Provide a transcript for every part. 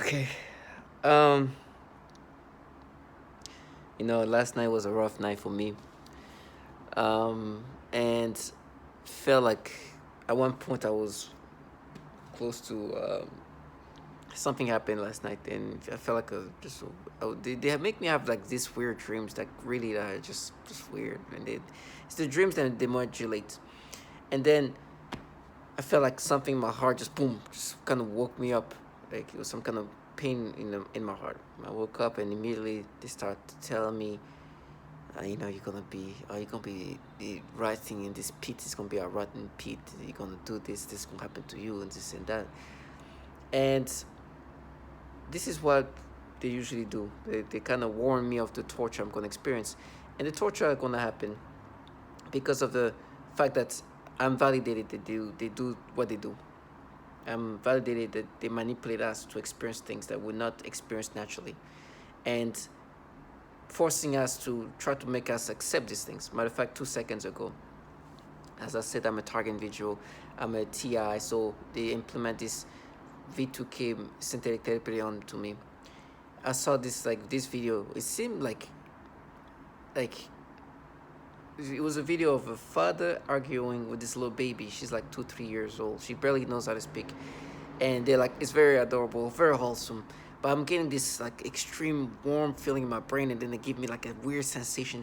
Okay. Last night was a rough night for me. And felt like at one point I was close to something happened last night, and I felt like they make me have like these weird dreams that really are just weird, and it's the dreams that they modulate, and then I felt like something in my heart just boom, just kind of woke me up. Like it was some kind of pain in my heart. I woke up and immediately they start telling me, you're gonna be the rotting in this pit. It's gonna be a rotten pit. You're gonna do this. This is gonna happen to you, and this and that. And this is what they usually do. They kind of warn me of the torture I'm gonna experience, and the torture are gonna happen because of the fact that I'm validated. They do what they do. I'm validated that they manipulate us to experience things that we're not experience naturally, and forcing us to try to make us accept these things. Matter of fact, 2 seconds ago, as I said, I'm a target individual. I'm a TI, so they implement this V2K synthetic therapy onto me. I saw this video. It seemed like it was a video of a father arguing with this little baby. She's like 2, 3 years old. She barely knows how to speak, and they're like, it's very adorable, very wholesome. But I'm getting this like extreme warm feeling in my brain, and then they give me like a weird sensation,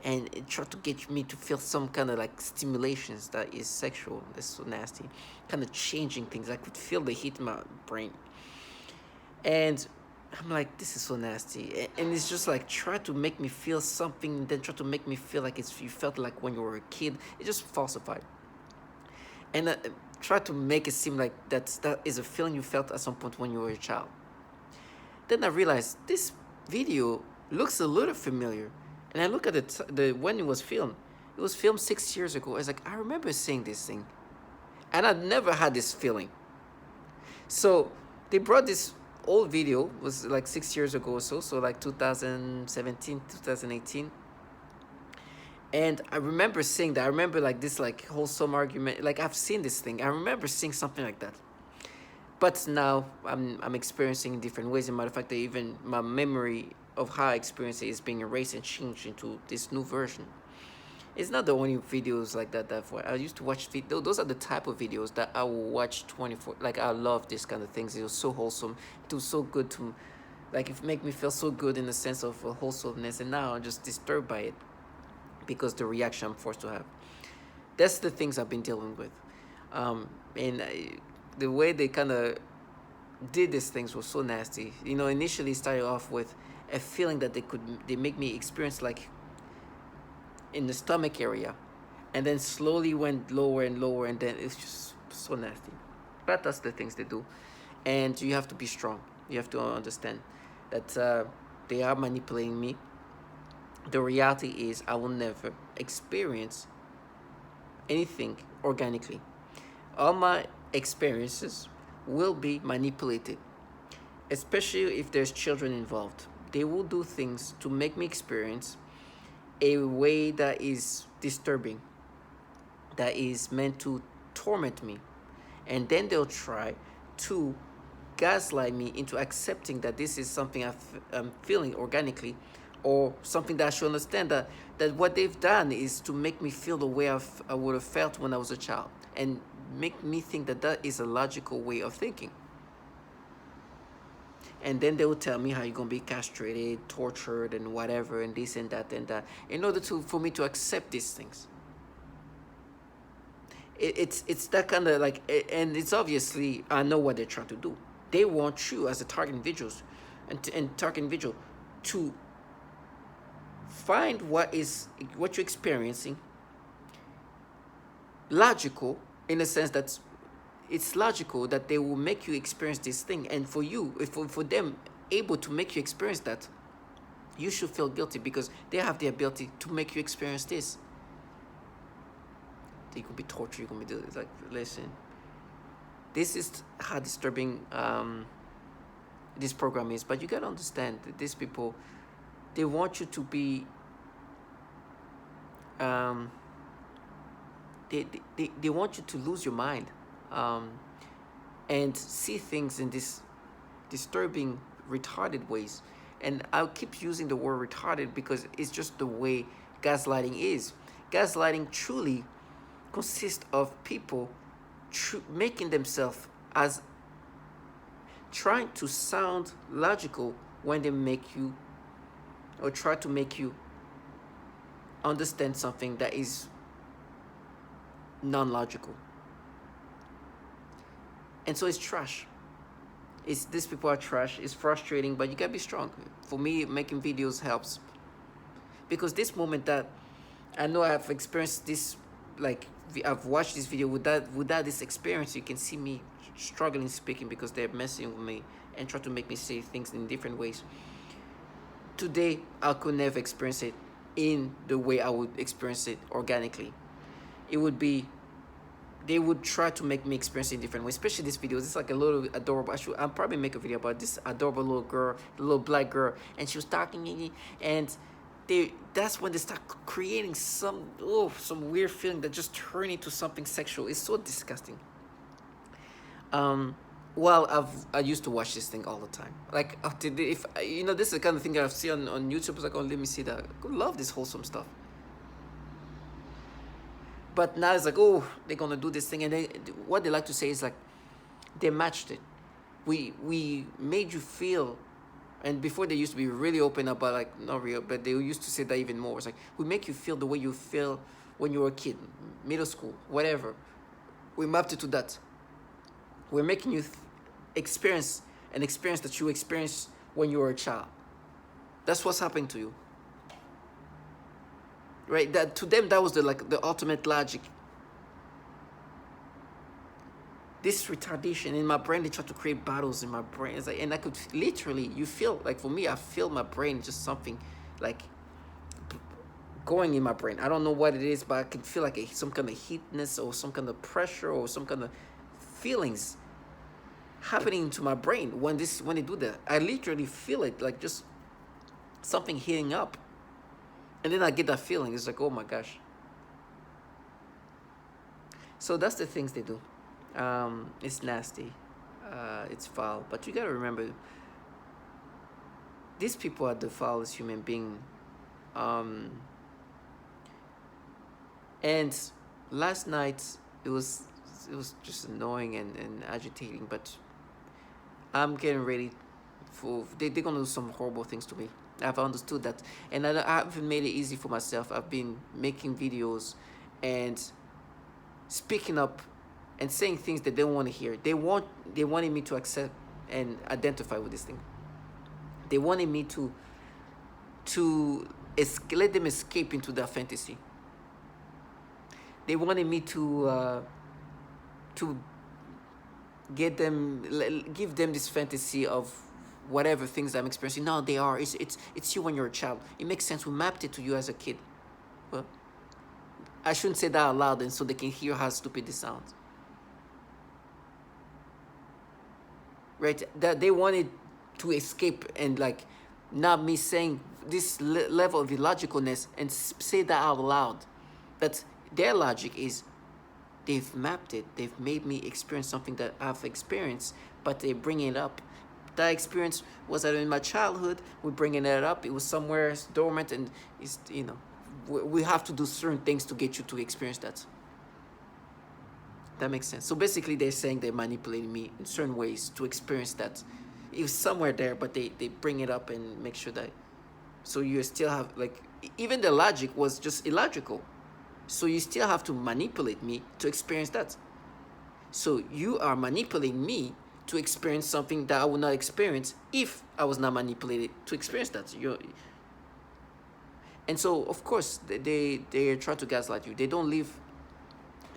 and it try to get me to feel some kind of like stimulations that is sexual. That's so nasty, kind of changing things. I could feel the heat in my brain, and I'm like, this is so nasty, and it's just like try to make me feel something, then try to make me feel like it's you felt like when you were a kid. It's just falsified, and try to make it seem like that is a feeling you felt at some point when you were a child. Then I realized this video looks a little familiar, and I look at the when it was filmed. It was filmed 6 years ago. I was like, I remember seeing this thing, and I'd never had this feeling. So they brought this old video, it was like 6 years ago or so like 2017, 2018. And I remember seeing that. I remember like this like wholesome argument. Like I've seen this thing. I remember seeing something like that. But now I'm experiencing in different ways. As a matter of fact, even my memory of how I experienced it is being erased and changed into this new version. It's not the only videos like that I used to watch. Those are the type of videos that I will watch 24. Like I love this kind of things. It was so wholesome. It was so good to, like, it make me feel so good in the sense of wholesomeness. And now I'm just disturbed by it because the reaction I'm forced to have. That's the things I've been dealing with, and the way they kind of did these things was so nasty. Initially started off with a feeling that they make me experience like in the stomach area, and then slowly went lower and lower, and then it's just so nasty. But that's the things they do, and you have to be strong. You have to understand that they are manipulating me. The reality is I will never experience anything organically. All my experiences will be manipulated, especially if there's children involved. They will do things to make me experience a way that is disturbing, that is meant to torment me. And then they'll try to gaslight me into accepting that this is something I'm feeling organically, or something that I should understand, that what they've done is to make me feel the way I would have felt when I was a child, and make me think that is a logical way of thinking. And then they will tell me how you're gonna be castrated, tortured, and whatever, and this and that, in order for me to accept these things. It's that kind of like, and it's obviously I know what they're trying to do. They want you as a target individuals, and target individual, to find what you're experiencing logical, in the sense that it's logical that they will make you experience this thing, and for them able to make you experience that, you should feel guilty because they have the ability to make you experience this. You could be tortured, you could be like, listen, this is how disturbing this program is. But you gotta understand that these people, they want you to be they want you to lose your mind, and see things in this disturbing, retarded ways. And I'll keep using the word retarded because it's just the way gaslighting is. Gaslighting truly consists of people making themselves as trying to sound logical when they make you or try to make you understand something that is non-logical. And so it's trash. These people are trash. It's frustrating, but you gotta be strong. For me, making videos helps because this moment that I know I've experienced this, like I've watched this video without this experience, you can see me struggling speaking because they're messing with me and try to make me say things in different ways. Today, I could never experience it in the way I would experience it organically. It would be, they would try to make me experience it in different ways, especially this video. It's like a little adorable, I'll probably make a video about this adorable little girl, the little black girl, and she was talking to me, and that's when they start creating some weird feeling that just turn into something sexual. It's so disgusting. Well, I used to watch this thing all the time. Like, if you know, this is the kind of thing that I've seen on YouTube. It's like, oh, let me see that. I love this wholesome stuff. But now it's like, oh, they're gonna do this thing, and what they like to say is like, they matched it. We made you feel, and before they used to be really open about, like, not real, but they used to say that even more. It's like, we make you feel the way you feel when you were a kid, middle school, whatever. We mapped it to that. We're making you experience an experience that you experienced when you were a child. That's what's happening to you. Right? That to them, that was the ultimate logic. This retardation in my brain, they try to create battles in my brain. It's like, and I could literally, you feel like, for me, I feel my brain just something like going in my brain. I don't know what it is, but I can feel like some kind of heatness or some kind of pressure or some kind of feelings happening to my brain when they do that. I literally feel it, like just something heating up, and then I get that feeling. It's like, oh my gosh. So that's the things they do. It's nasty, it's foul, but you gotta remember, these people are the foulest human being. And last night it was just annoying and agitating, but I'm getting ready for, they're gonna do some horrible things to me. I've understood that, and I haven't made it easy for myself. I've been making videos and speaking up and saying things that they don't want to hear. They wanted me to accept and identify with this thing. They wanted me to let them escape into their fantasy. They wanted me to give them this fantasy of whatever things I'm experiencing. No, they are. It's you when you're a child. It makes sense. We mapped it to you as a kid. Well, I shouldn't say that out loud, and so they can hear how stupid this sounds. Right? That they wanted to escape, and like, not me saying this level of illogicalness and say that out loud. That their logic is, they've mapped it. They've made me experience something that I've experienced, but they bring it up. That experience was that in my childhood. We're bringing it up. It was somewhere dormant, and it's, you know, we have to do certain things to get you to experience that. That makes sense. So basically, they're saying they're manipulating me in certain ways to experience that. It was somewhere there, but they bring it up and make sure that, so you still have, like, even the logic was just illogical. So you still have to manipulate me to experience that. So you are manipulating me to experience something that I would not experience if I was not manipulated to experience that. And so, of course, they try to gaslight you. They don't live.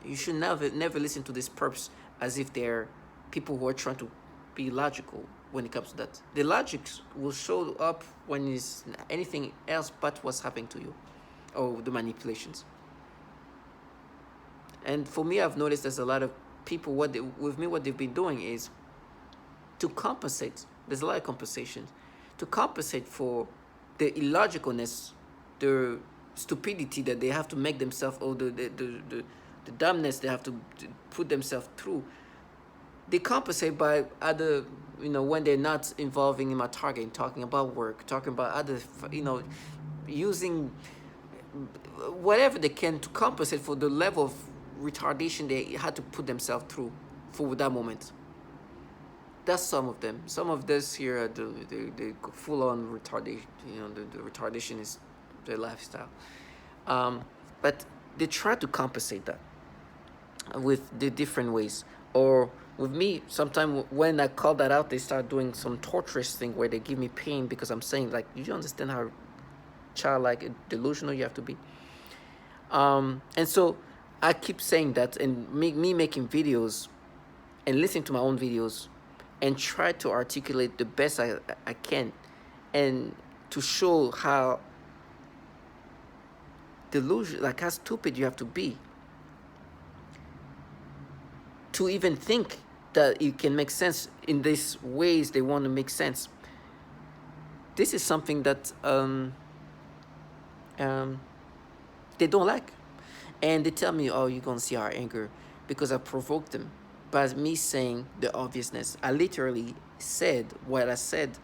You should never listen to these perps as if they're people who are trying to be logical when it comes to that. The logic will show up when it's anything else but what's happening to you, or the manipulations. And for me, I've noticed there's a lot of people, what they've been doing is to compensate. There's a lot of compensation to compensate for the illogicalness, the stupidity that they have to make themselves, or the dumbness they have to put themselves through. They compensate by either when they're not involving in my target, talking about work, talking about other, using whatever they can to compensate for the level of retardation they had to put themselves through for that moment. That's some of them. Some of this here, the full on retardation. The retardation is their lifestyle. Um, but they try to compensate that with the different ways. Or with me, sometimes when I call that out, they start doing some torturous thing where they give me pain because I'm saying, like, do you understand how childlike, delusional you have to be? And so I keep saying that, and me making videos and listening to my own videos and try to articulate the best I can, and to show how delusion, like how stupid you have to be to even think that it can make sense in these ways they want to make sense. This is something that they don't like. And they tell me, oh, you're going to see our anger because I provoked them. By me saying the obviousness, I literally said what I said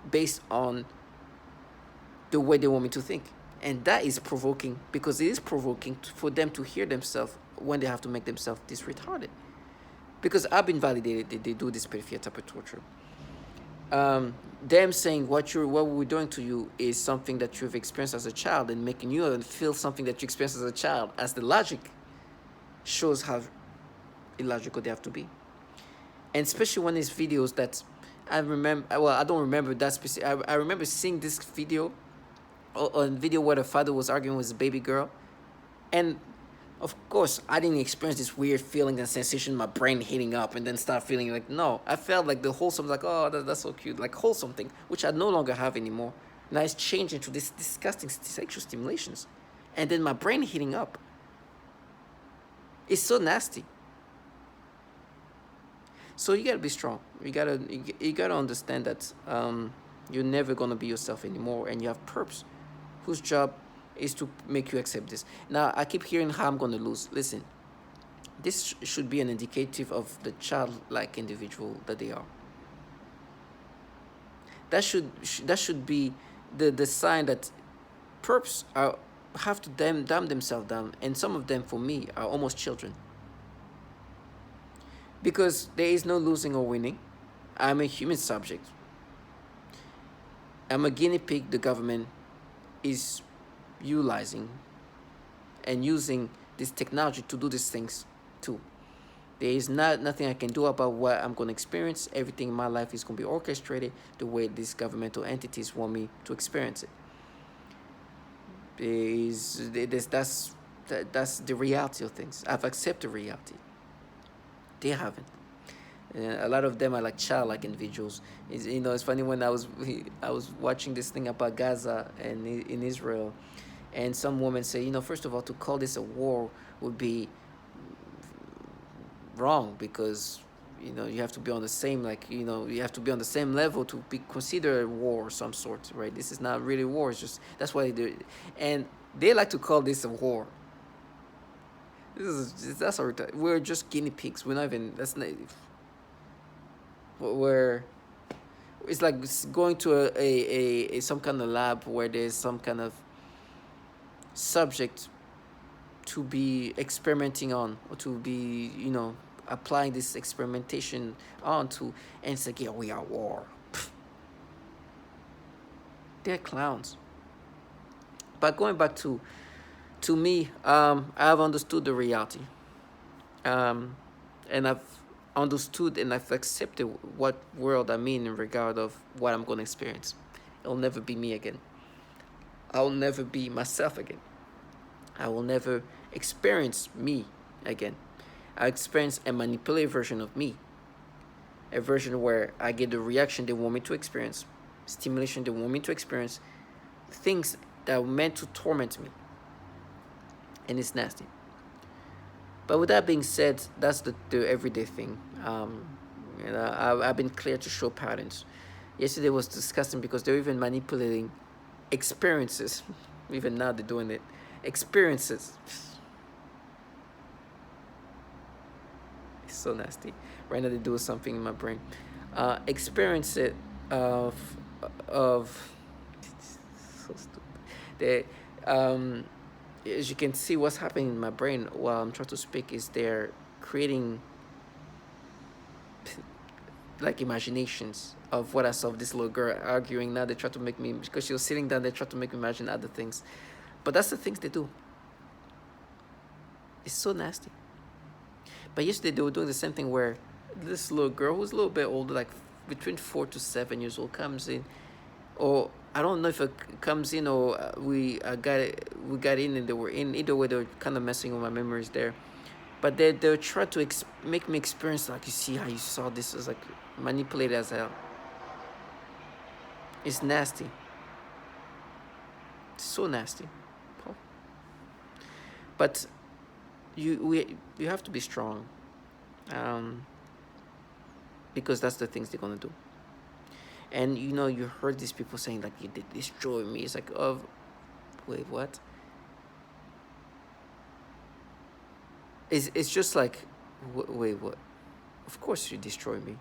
based on the way they want me to think. And that is provoking, because it is provoking for them to hear themselves when they have to make themselves this retarded. Because I've been validated that they do this pedophilia type of torture. Them saying what we're doing to you is something that you've experienced as a child, and making you feel something that you experienced as a child, as the logic shows how illogical they have to be. And especially when it's videos that I remember, well, I don't remember that specific. I remember seeing this video, on video where the father was arguing with his baby girl, and of course I didn't experience this weird feeling and sensation in my brain heating up and then start feeling like, no, I felt like the wholesome, like, oh, that's so cute, like wholesome thing, which I no longer have anymore. Now it's changed into this disgusting sexual stimulations, and then my brain heating up. It's so nasty. So you gotta be strong. You gotta understand that you're never gonna be yourself anymore, and you have perps whose job is to make you accept this. Now I keep hearing how I'm gonna lose. Listen, this should be an indicative of the childlike individual that they are. That should be the sign that perps have to dumb themselves down, and some of them, for me, are almost children. Because there is no losing or winning. I'm a human subject. I'm a guinea pig the government is utilizing and using this technology to do these things too. There is nothing I can do about what I'm going to experience. Everything in my life is going to be orchestrated the way these governmental entities want me to experience it. That's the reality of things. I've accepted reality. They haven't. A lot of them are like childlike individuals. It's funny, when I was watching this thing about Gaza and in Israel, and some women say, first of all, to call this a war would be wrong, because you have to be on the same, you have to be on the same level to be considered a war of some sort, right? This is not really war. It's just, that's why they do it. And they like to call this a war. We're just guinea pigs. We're not even. That's not. It's like going to a some kind of lab where there's some kind of subject to be experimenting on, or to be applying this experimentation onto, and it's like, yeah, we are war. They're clowns. But going back to me, I've understood the reality, and I've understood and I've accepted what world I'm in regard of what I'm going to experience. It'll never be me again. I'll never be myself again. I will never experience me again. I experience a manipulated version of me, a version where I get the reaction they want me to experience, stimulation they want me to experience, things that are meant to torment me, and it's nasty. But with that being said, that's the everyday thing. I've been clear to show patterns. Yesterday was disgusting because they're even manipulating experiences. Even now they're doing it. Experiences. It's so nasty. Right now they're doing something in my brain. experience it of of so stupid. They, as you can see, what's happening in my brain while I'm trying to speak is they're creating like imaginations of what I saw of this little girl arguing. Now they try to make me, because she was sitting down, they try to make me imagine other things. But that's the things they do. It's so nasty. But yesterday they were doing the same thing where this little girl who's a little bit older, like between 4 to 7 years old, comes in, or I don't know if it comes in or we got in and they were in. Either way, they're kind of messing with my memories there. But they're trying to make me experience, like, you see how you saw this as like manipulated as hell. It's nasty. It's so nasty. But you have to be strong, because that's the things they're gonna do. And you heard these people saying like, you did destroy me. It's like, oh, wait, what? It's just like, wait, what? Of course you destroy me.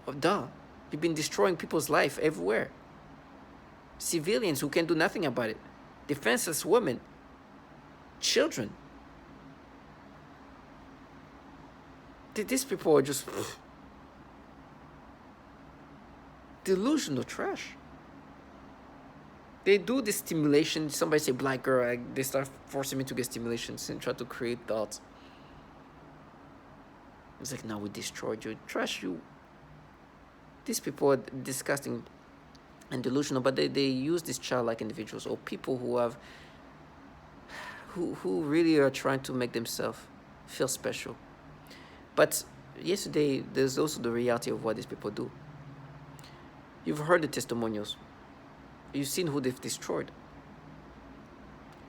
Oh, duh. You've been destroying people's life everywhere. Civilians who can do nothing about it. Defenseless women. Children. These people are just delusional trash. They do this stimulation. Somebody say black girl, they start forcing me to get stimulations and try to create thoughts. It's like, now we destroyed you. Trash you. These people are disgusting and delusional, but they use these childlike individuals or people who really are trying to make themselves feel special. But yesterday, there's also the reality of what these people do. You've heard the testimonials. You've seen who they've destroyed.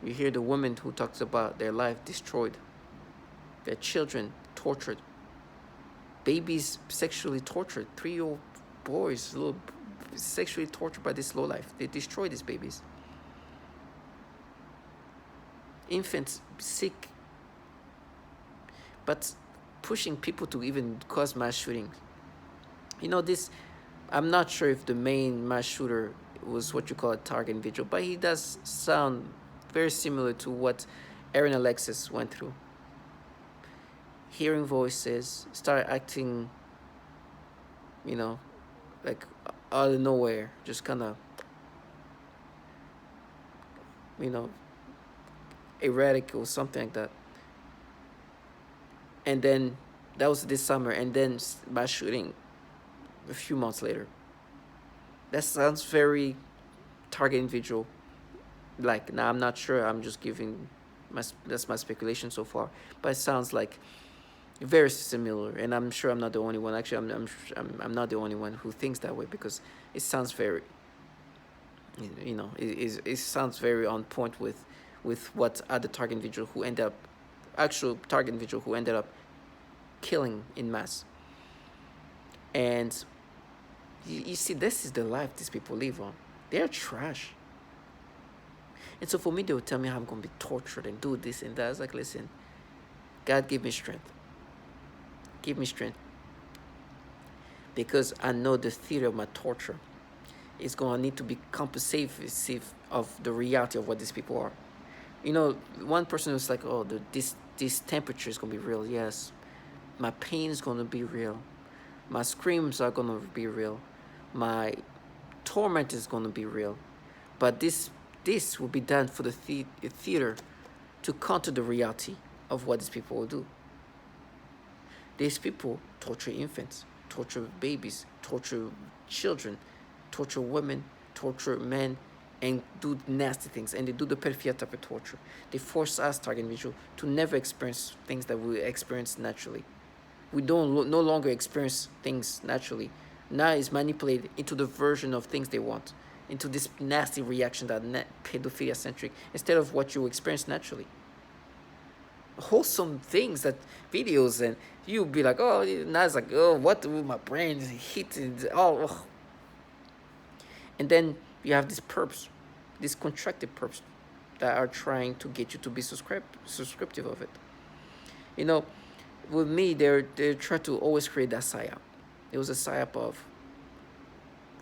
You hear the woman who talks about their life destroyed, their children tortured, babies sexually tortured, 3-year-old boys, little sexually tortured by this low life. They destroy these babies. Infants sick. But pushing people to even cause mass shootings. This, I'm not sure if the main mass shooter was what you call a target individual, but he does sound very similar to what Aaron Alexis went through. Hearing voices, start acting, like out of nowhere, just kind of, erratic or something like that. And then that was this summer, and then mass shooting a few months later. That sounds very target individual. Like, now I'm not sure. I'm just giving that's my speculation so far. But it sounds like very similar, and I'm sure I'm not the only one. Actually, I'm not the only one who thinks that way, because it sounds very, it sounds very on point with what other target individual who ended up, actual target individual who ended up killing in mass. And you see, this is the life these people live on. They're trash. And so for me, they would tell me how I'm going to be tortured and do this and that. I was like, listen, God, give me strength. Give me strength. Because I know the theory of my torture is going to need to be compensative of the reality of what these people are. One person was like, oh, this temperature is going to be real. Yes. My pain is going to be real. My screams are going to be real. My torment is going to be real. But this will be done for the theater to counter the reality of what these people will do. These people torture infants, torture babies, torture children, torture women, torture men, and do nasty things. And they do the pedophilia type of torture. They force us, target individual, to never experience things that we experience naturally. We don't no longer experience things naturally. Now it's manipulated into the version of things they want, into this nasty reaction that pedophilia centric, instead of what you experience naturally. Wholesome things, that videos, and you'll be like, oh, now it's like, oh, what will my brain hit? Oh. And then you have these perps, these contracted perps that are trying to get you to be subscriptive of it. You know, with me, they try to always create that psyop. It was a psyop of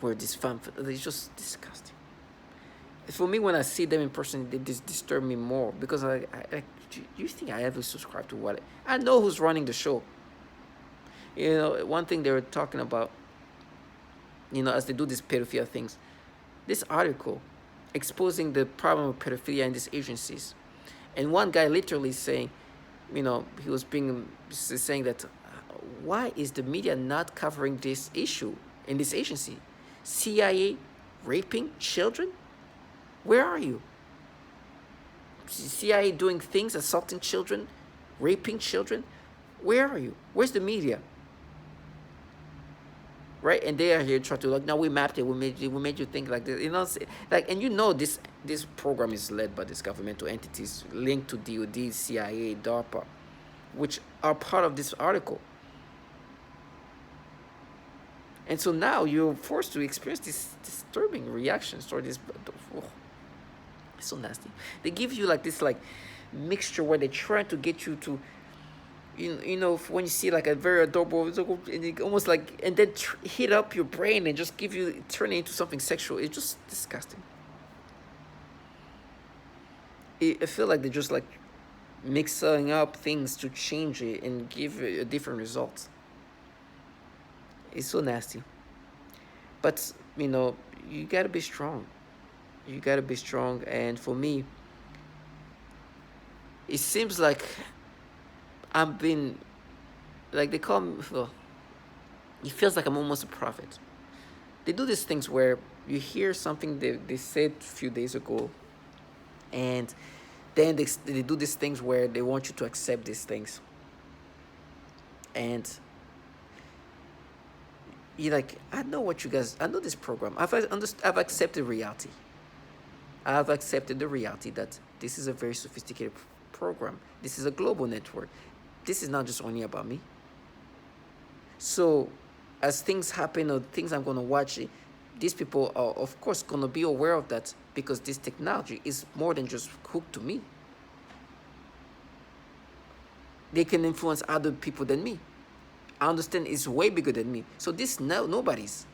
where this fan. It's just disgusting. For me, when I see them in person, they disturb me more because do you think I ever subscribe to what I know who's running the show? You know, one thing they were talking about, you know, as they do these pedophilia things, this article exposing the problem of pedophilia in these agencies, and one guy literally saying, you know, he was being saying that why is the media not covering this issue in this agency? CIA raping children? Where are you? CIA doing things, assaulting children, raping children? Where are you? Where's the media? Right? And they are here trying to like, no, we mapped it. We made you think like this. You know, like, and you know this program is led by these governmental entities linked to DoD, CIA, DARPA, which are part of this article. And so now you're forced to experience these disturbing reactions toward this. Oh, it's so nasty. They give you like this like mixture where they try to get you to, you know, when you see like a very adorable, and it almost like, and then hit up your brain and just give you, turn it into something sexual. It's just disgusting. I feel like they're just like mixing up things to change it and give it a different result. It's so nasty. But, you know, you gotta be strong. You gotta be strong. And for me, it seems like I've been, like they call me, well, it feels like I'm almost a prophet. They do these things where you hear something they said a few days ago, and then they do these things where they want you to accept these things. And you're like, I know what you guys, I know this program. I've accepted reality. I've accepted the reality that this is a very sophisticated program. This is a global network. This is not just only about me. So as things happen or things I'm going to watch, these people are, of course, going to be aware of that because this technology is more than just hooked to me. They can influence other people than me. I understand it's way bigger than me. So this nobody's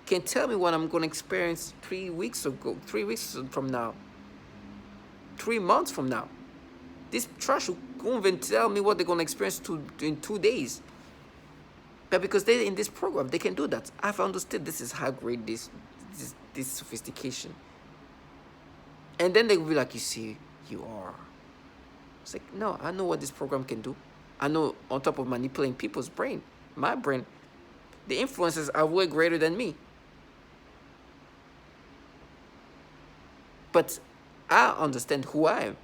can tell me what I'm going to experience 3 weeks ago, 3 weeks from now, 3 months from now. This trash won't even tell me what they're going to experience in 2 days. But because they're in this program, they can do that. I've understood this is how great this sophistication. And then they will be like, you see, you are. It's like, no, I know what this program can do. I know on top of manipulating people's brain, my brain, the influences are way greater than me. But I understand who I am.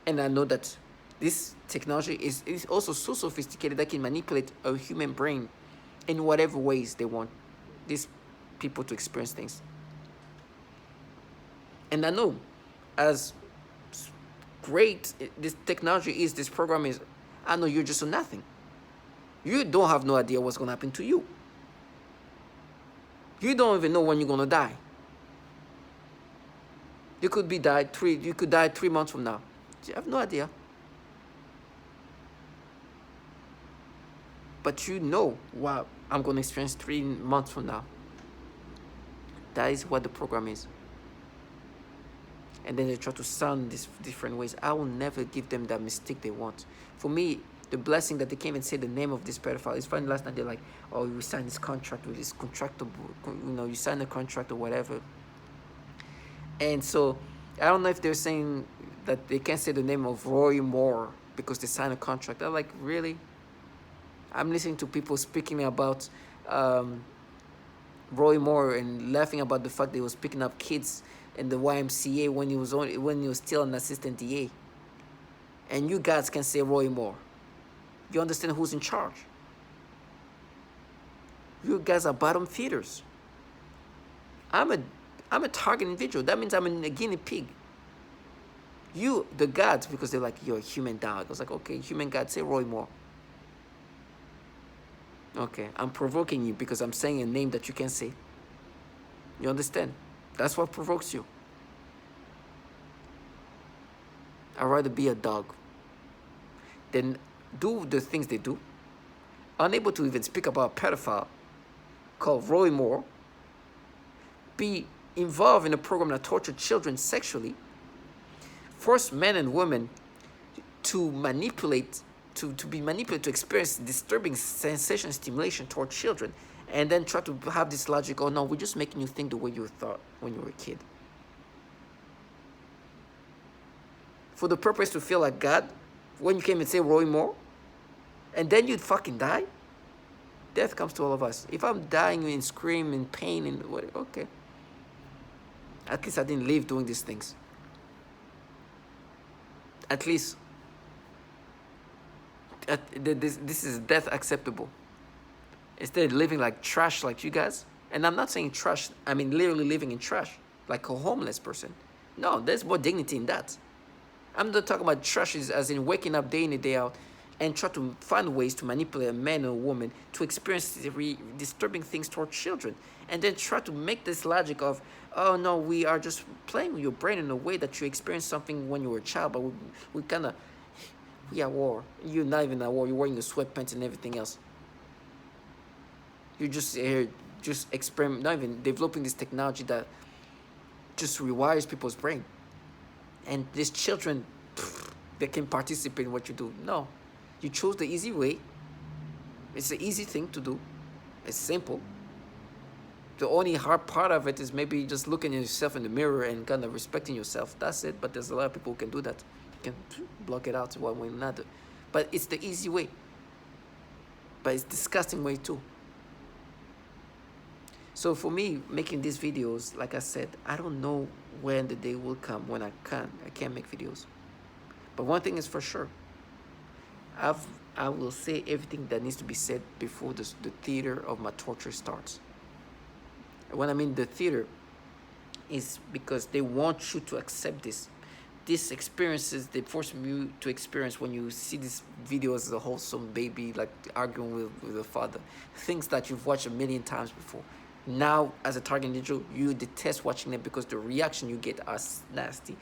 And I know that this technology is also so sophisticated that can manipulate a human brain in whatever ways they want these people to experience things. And I know as great this technology is, this program is, I know you're just a nothing. You don't have no idea what's going to happen to you. You don't even know when you're going to die. You could die 3 months from now. You have no idea. But you know what I'm going to experience 3 months from now. That is what the program is. And then they try to sound these different ways. I will never give them that mistake they want. For me, the blessing that they came and said the name of this pedophile is funny. Last night they're like, oh, you signed this contract with this contractor, you know, you signed a contract or whatever. And so I don't know if they're saying that they can't say the name of Roy Moore because they signed a contract. I'm like, really? I'm listening to people speaking about Roy Moore and laughing about the fact that he was picking up kids in the YMCA when he was still an assistant DA. And you guys can say Roy Moore. You understand who's in charge? You guys are bottom feeders. I'm a target individual. That means I'm a guinea pig. You, the gods, because they're like, you're a human dog. I was like, okay, human god, say Roy Moore. Okay, I'm provoking you because I'm saying a name that you can't say. You understand? That's what provokes you. I'd rather be a dog. then do the things they do, unable to even speak about a pedophile called Roy Moore, be involved in a program that tortured children sexually, force men and women to manipulate, to be manipulated to experience disturbing sensation stimulation toward children, and then try to have this logic, oh no, we're just making you think the way you thought when you were a kid. For the purpose to feel like God, when you came and say Roy Moore, and then you'd fucking die? Death comes to all of us. If I'm dying in scream, in pain, in what, okay. At least I didn't live doing these things. At least this is death acceptable. Instead of living like trash like you guys. And I'm not saying trash, I mean literally living in trash, like a homeless person. No, there's more dignity in that. I'm not talking about trash as in waking up day in and day out and try to find ways to manipulate a man or a woman to experience disturbing things toward children. And then try to make this logic of, oh no, we are just playing with your brain in a way that you experienced something when you were a child, but we kind of, we are at war. You're not even at war, you're wearing your sweatpants and everything else. You're just here, just experiment, not even developing this technology that just rewires people's brain. And these children, they can participate in what you do. No, you chose the easy way. It's the easy thing to do. It's simple. The only hard part of it is maybe just looking at yourself in the mirror and kind of respecting yourself. That's it. But there's a lot of people who can do that. You can block it out one way or another. But it's the easy way. But it's disgusting way too. So for me, making these videos, like I said, I don't know when the day will come when I can't make videos. But one thing is for sure, I will say everything that needs to be said before the theater of my torture starts. When I mean the theater, is because they want you to accept this. These experiences they force you to experience when you see these videos as a wholesome baby, like arguing with the father. Things that you've watched a million times before. Now, as a target individual, you detest watching them because the reaction you get are nasty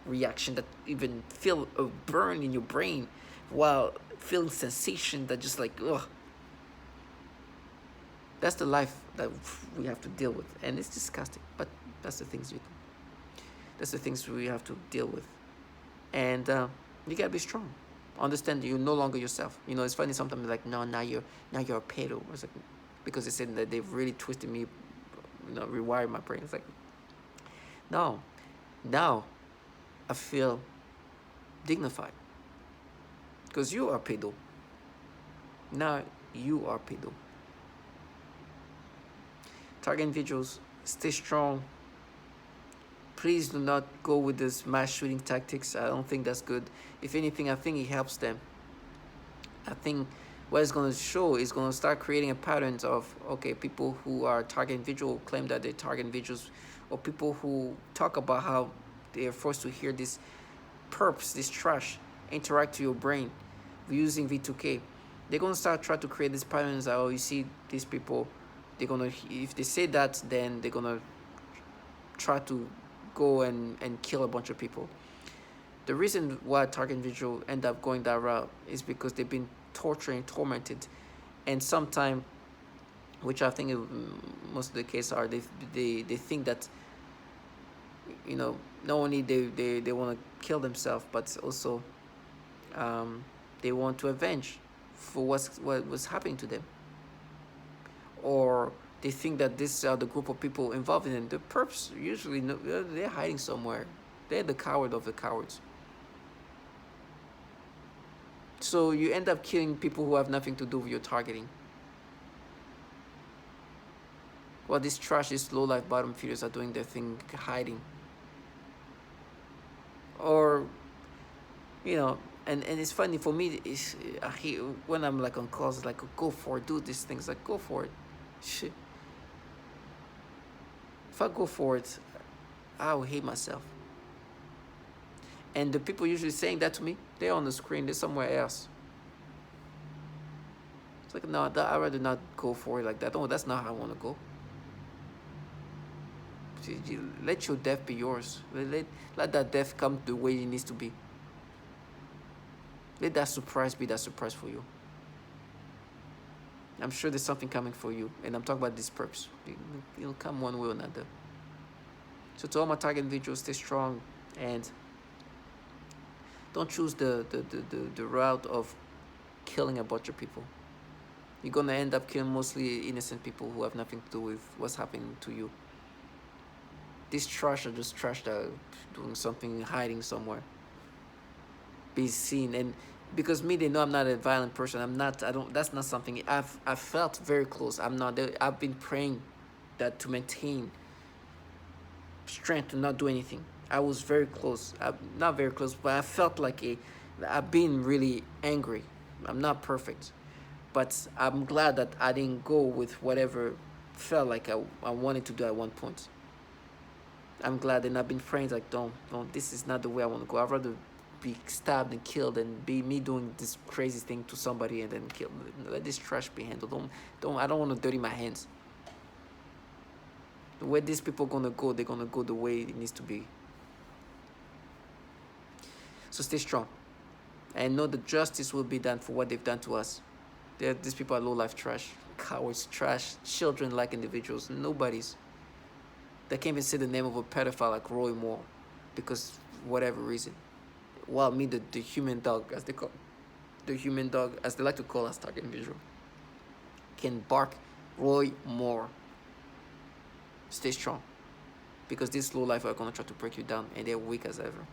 reaction that even feel a burn in your brain while feeling sensation that just like, ugh. That's the life that we have to deal with. And it's disgusting, but that's the things we have to deal with. And you gotta be strong. Understand that you're no longer yourself. You know, it's funny sometimes like, no, now you're a pedo. It's like, because they said that they've really twisted me, rewired my brain. It's like, no, now I feel dignified. Because you are pedo. Now you are pedo. Target individuals, stay strong. Please do not go with this mass shooting tactics. I don't think that's good. If anything, I think it helps them. I think what it's going to show is going to start creating a pattern of, okay, people who are target individual claim that they're target individuals, or people who talk about how they are forced to hear this perps, this trash, interact to your brain using V2K. They're going to start trying to create these patterns that, oh, you see these people, they're going to, if they say that, then they're going to try to go and kill a bunch of people. The reason why target individual end up going that route is because they've been tortured, tormented, and sometimes, which I think most of the cases are, they think that, not only they want to kill themselves, but also they want to avenge for what was happening to them, or they think that this are the group of people involved in it. The perps usually they're hiding somewhere. They're the coward of the cowards. So you end up killing people who have nothing to do with your targeting. While these trash, these low-life bottom feeders are doing their thing, hiding. Or, and it's funny for me, when I'm like on calls, it's like, go for it, do these things, like, go for it. Shit. If I go for it, I will hate myself. And the people usually saying that to me, they're on the screen, they're somewhere else. It's like, no, I'd rather not go for it like that. Oh, that's not how I want to go. Let your death be yours. Let that death come the way it needs to be. Let that surprise be that surprise for you. I'm sure there's something coming for you, and I'm talking about this purpose. It'll come one way or another. So to all my target individuals, stay strong and don't choose the route of killing a bunch of people. You're gonna end up killing mostly innocent people who have nothing to do with what's happening to you. These trash are just trash that are doing something, hiding somewhere, be seen. And because me, they know I'm not a violent person. I don't. That's not something I've felt very close. I'm not. I've been praying that to maintain strength to not do anything. I was very close. Not very close, but I felt like I've been really angry. I'm not perfect, but I'm glad that I didn't go with whatever felt like I wanted to do at one point. I'm glad, and I've been praying like, don't. This is not the way I want to go. I'd rather be stabbed and killed than be me doing this crazy thing to somebody and then kill. Let this trash be handled. Don't. I don't want to dirty my hands. The way these people gonna go, they're gonna go the way it needs to be. So stay strong, and know that justice will be done for what they've done to us. These people are low life trash, cowards, trash, children like individuals. Nobody's. They can't even say the name of a pedophile like Roy Moore because whatever reason. While me, the human dog, as they call, the human dog, as they like to call us, target individual, can bark Roy Moore. Stay strong, because these low life are gonna try to break you down, and they're weak as ever.